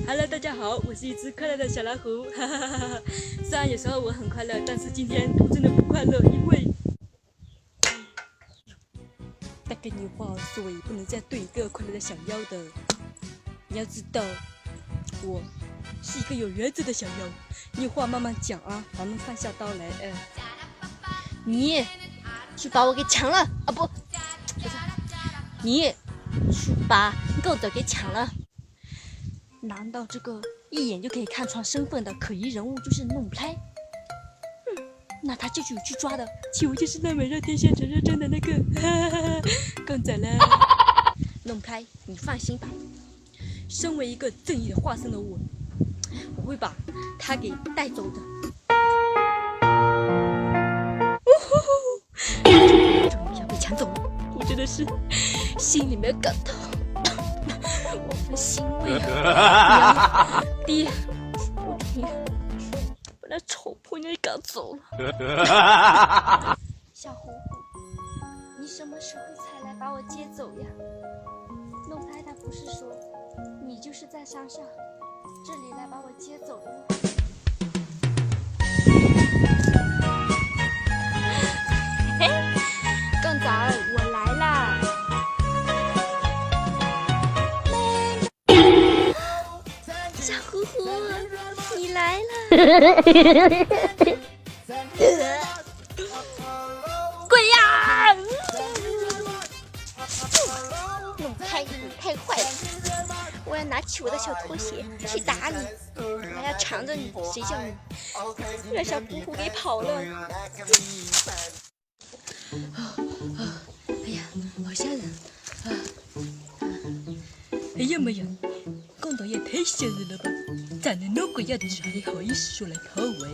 Hello， 大家好，我是一只快乐的小老虎，哈哈哈哈。虽然有时候我很快乐，但是今天我真的不快乐，因为大概你话，所以不能这样对一个快乐的小妖的。你要知道，我是一个有原则的小妖，你有话慢慢讲啊，咱们放下刀来。你去把我给抢了啊！不是，你去把狗子给抢了。难道这个一眼就可以看穿身份的可疑人物就是弄拍？那他就是有去抓的，岂不就是那么让天下人认真的那个狗仔了？弄拍，你放心吧，身为一个正义的化身的我会把他给带走的。终于要被抢走了，我真的是心里面感到我很欣慰啊！爹，我终于把那丑婆娘给赶走了。小虎虎，你什么时候才来把我接走呀？弄拍他不是说你就是在山上这里来把我接走的吗？更早，我来啦！小虎虎，你来了！滚呀！弄开你太坏了！我要拿起我的小拖鞋去打你，我还要缠着你，谁叫你让小虎虎给跑了？哎呀，好吓人啊！哎呀妈呀，公导也太吓人了吧！长得那个样子还好意思说来泡我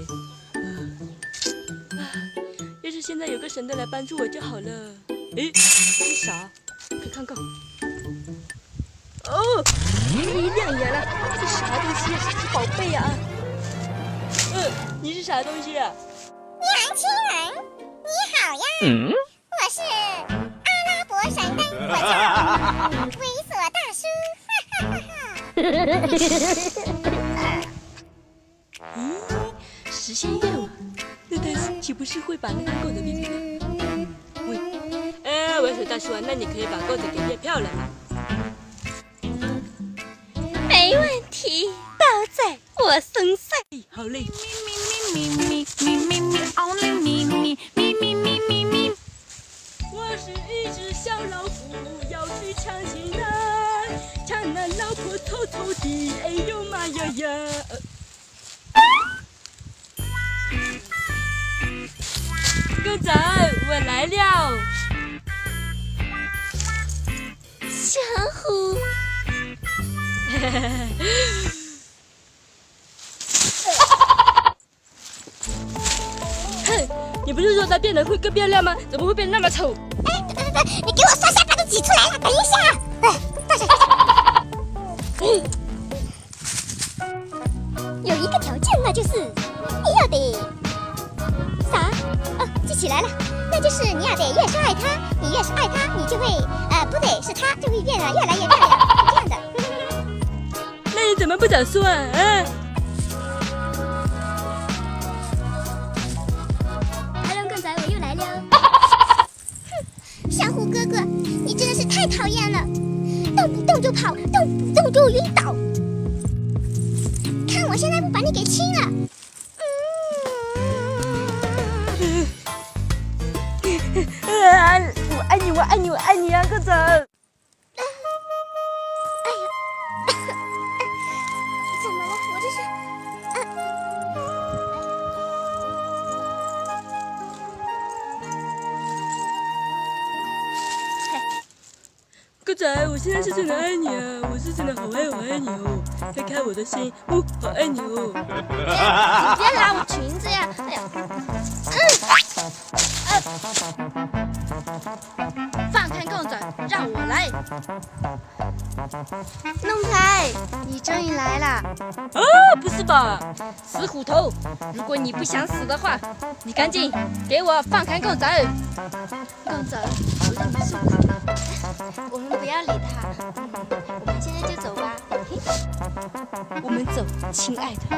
要是现在有个神的来帮助我就好了。哎，这是啥？快看看。哦，亮眼了，这啥东西？是只宝贝啊！你是啥东西啊？年轻人，你好呀！我是阿拉伯神灯，我叫猥琐大叔，哈哈哈哈！实现愿望，那他岂不是会把那个狗的变漂亮？猥琐大叔啊，那你可以把狗子给变漂亮了。没问题，包在我身上。好嘞。我是一只小老虎，要去抢情人，抢那老婆偷偷的，哎呦妈呀呀！狗仔，我来了。小虎。哼，你不是说它变得会更漂亮吗？怎么会变得那么丑？你给我刷下巴都挤出来了，等一下！大婶，有一个条件，那就是你要得啥？哦，记起来了，那就是你要得越是爱他，你越是爱他，你就会不得是他就会变得越来越漂亮，是这样的。那你怎么不早说啊？小虎哥哥，你真的是太讨厌了，动不动就跑，动不动就晕倒。看我现在不把你给亲了！我爱你，我爱你，我爱你啊，狗仔！哎呀，怎么了？我这是……狗仔，我现在是真的爱你啊！我是真的好爱好爱你哦！看看我的心，好爱你哦！你别拉我裙子呀！哎呀，放开狗仔，让我来。弄开，你终于来了！啊，不是吧？死虎头，如果你不想死的话，你赶紧给我放开狗仔。狗仔，我让你受苦了。我们不要理他，我们现在就走吧。嘿我们走，亲爱的。